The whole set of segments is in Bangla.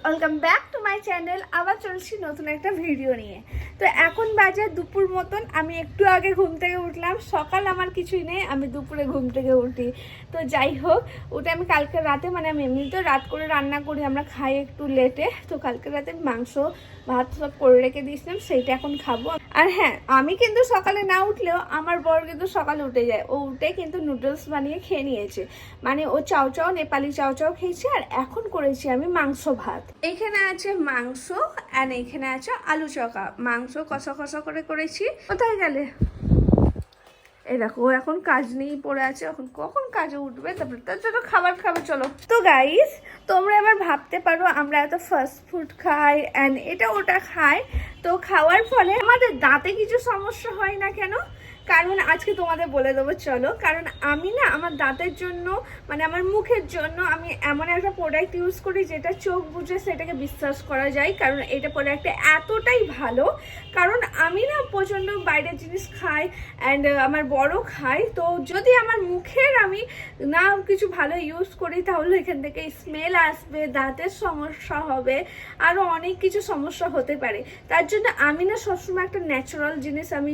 Welcome back to my channel. আবার চলছি নতুন একটা ভিডিও নিয়ে। তো এখন বাজে দুপুর মতন, আমি একটু আগে ঘুম থেকে উঠলাম। সকাল আমার কিছুই নেই, আমি দুপুরে ঘুম থেকে উঠি। তো যাই হোক, ওটা আমি কালকে রাতে আমি এমনিতেও রাত করে রান্না করি, আমরা খাই একটু লেটে। তো কালকে রাতে মাংস ভাত সব করে রেখে দিয়েছিলাম, সেইটা এখন খাবো। আর হ্যাঁ, আমি কিন্তু সকালে না উঠলেও আমার বর কিন্তু সকালে উঠে যায়। ও উঠে কিন্তু নুডলস বানিয়ে খেয়ে নিয়েছে, মানে ও চাও চাও নেপালি চাও চাও খেয়েছে। আর এখন করেছি আমি মাংস ভাত। এখানে আছে মাংস আর এখানে আছে আলু চকা। মাংস কষা কষা করে করেছি। কোথায় গেলে? এই দেখো, ও এখন কাজ নিয়েই পড়ে আছে, এখন কখন কাজে উঠবে, তারপরে তার জন্য খাবার খাবে। চলো তো গাইস, তোমরা এবার ভাবতে পারো আমরা এত ফাস্ট ফুড খাই অ্যান্ড এটা ওটা খাই, তো খাওয়ার ফলে আমাদের দাঁতে কিছু সমস্যা হয় না কেন? কারণ আজকে তোমাদের বলে দেবো চলো। কারণ আমি না আমার দাঁতের জন্য, মানে আমার মুখের জন্য আমি এমন একটা প্রোডাক্ট ইউজ করি যেটা চোখ বুঝে সেটাকে বিশ্বাস করা যায়। কারণ এটা প্রোডাক্টটা এতটাই ভালো, কারণ আমি না প্রচণ্ড বাইরের জিনিস খাই অ্যান্ড আমার বড় খাই। তো যদি আমার মুখের আমি না কিছু ভালো ইউজ করি তাহলে এখান থেকে স্মেল আসবে, দাঁতের সমস্যা হবে, আরও অনেক কিছু সমস্যা হতে পারে। তার জন্য আমি না সবসময় একটা ন্যাচারাল জিনিস আমি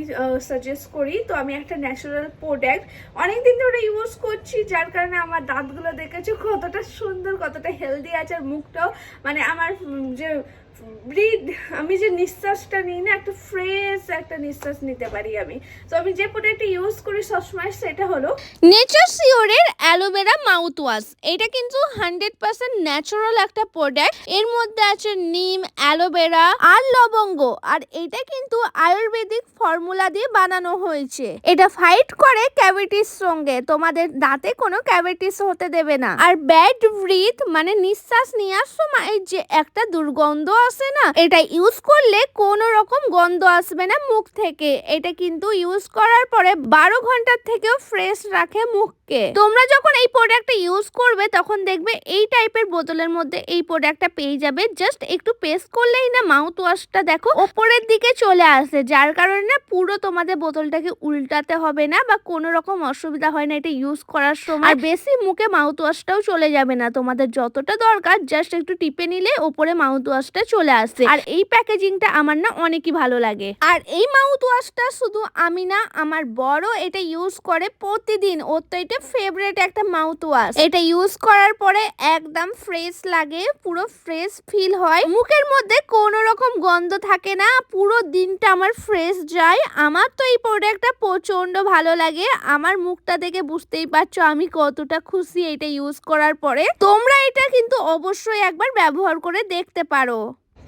সাজেস্ট করি। তো আমি একটা ন্যাচারাল প্রোডাক্ট অনেকদিন ধরে ইউজ করছি, যার কারণে আমার দাঁতগুলো দেখেছো কতটা সুন্দর, কতটা হেলদি আছে। আর মুখটাও, মানে আমার যে ব্রিথ, আমি যে নিঃশ্বাসটা নিই না, একটা ফ্রেশ একটা নিঃশ্বাস নিতে পারি আমি। তো আমি যে প্রোডাক্টটা ইউজ করি সবসময় সেটা হলো নেচার সিওরের অ্যালোভেরা মাউথ ওয়াশ। এটা কিন্তু 100% ন্যাচারাল একটা প্রোডাক্ট। এর মধ্যে আছে নিম, অ্যালোভেরা আর লবঙ্গ। আর এটা কিন্তু আয়ুর্বেদিক ফর্মুলা দিয়ে বানানো হয়েছে। এটা ফাইট করে ক্যাভিটিস সঙ্গে, তোমাদের দাঁতে কোনো ক্যাভিটিস হতে দেবে না। আর ব্যাড ব্রিথ, মানে নিঃশ্বাস নেওয়ার সময় যে একটা দুর্গন্ধ আসে না, এটা ইউজ করলে কোনো রকম গন্ধ আসবে না মুখ থেকে। এটা কিন্তু ইউজ করার পরে 12 ঘন্টার থেকেও ফ্রেশ রাখে মুখকে। তোমরা যখন এই প্রোডাক্টটা ইউজ করবে তখন দেখবে এই টাইপের বোতলের মধ্যে এই প্রোডাক্টটা পেয়ে যাবে। জাস্ট একটু পেস্ট করলেই না মাউথ ওয়াশটা দেখো ওপরের দিকে চলে আসে, যার কারণে না পুরো তোমাদের বোতলটাকে উল্টাতে হবে না বা কোনো রকম অসুবিধা হয় না এটা ইউজ করার সময়। আর বেশি মুখে মাউথ ওয়াশটাও চলে যাবে না, তোমাদের যতটা দরকার জাস্ট একটু টিপে নিলে ওপরে মাউথ ওয়াশটা চলে আসে। আর এই প্যাকেজিংটা আমার না অনেকই ভালো লাগে। আর এই মাউথ ওয়াশটা শুধু আমি না, আমার বড় এটা ইউজ করে প্রতিদিন। ওর তো এটা ফেভারিট একটা মাউথ ওয়াশ। এটা ইউজ করার পরে একদম ফ্রেশ লাগে, পুরো ফ্রেশ ফিল হয়, মুখের মধ্যে কোনো রকম গন্ধ থাকে না, পুরো দিনটা আমার ফ্রেশ যায়। আমার তো এই প্রোডাক্টটা প্রচন্ড ভালো লাগে। আমার মুখটা দেখে বুঝতেই পারছো আমি কতটা খুশি এটা ইউজ করার পরে। তোমরা এটা কিন্তু অবশ্যই একবার ব্যবহার করে দেখতে পারো।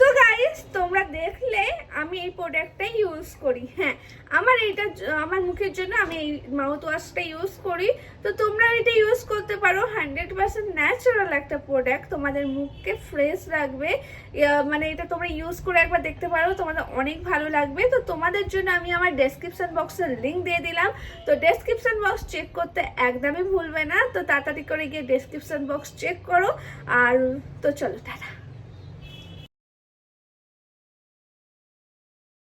তো গাইস, তোমরা দেখলে আমি এই প্রোডাক্টটা ইউজ করি। হ্যাঁ, আমার এইটা আমার মুখের জন্য আমি এই মাউথ ওয়াশটা ইউজ করি। তো তোমরা এটা ইউজ করতে পারো। 100% ন্যাচারাল একটা প্রোডাক্ট, তোমাদের মুখকে ফ্রেশ রাখবে। মানে এটা তোমরা ইউজ করে একবার দেখতে পারো, তোমাদের অনেক ভালো লাগবে। তো তোমাদের জন্য আমি আমার ডেসক্রিপশন বক্সের লিঙ্ক দিয়ে দিলাম। তো ডেসক্রিপশন বক্স চেক করতে একদমই ভুলবে না। তো তাড়াতাড়ি করে গিয়ে ডেসক্রিপশন বক্স চেক করো। আর তো চলো, টাটা।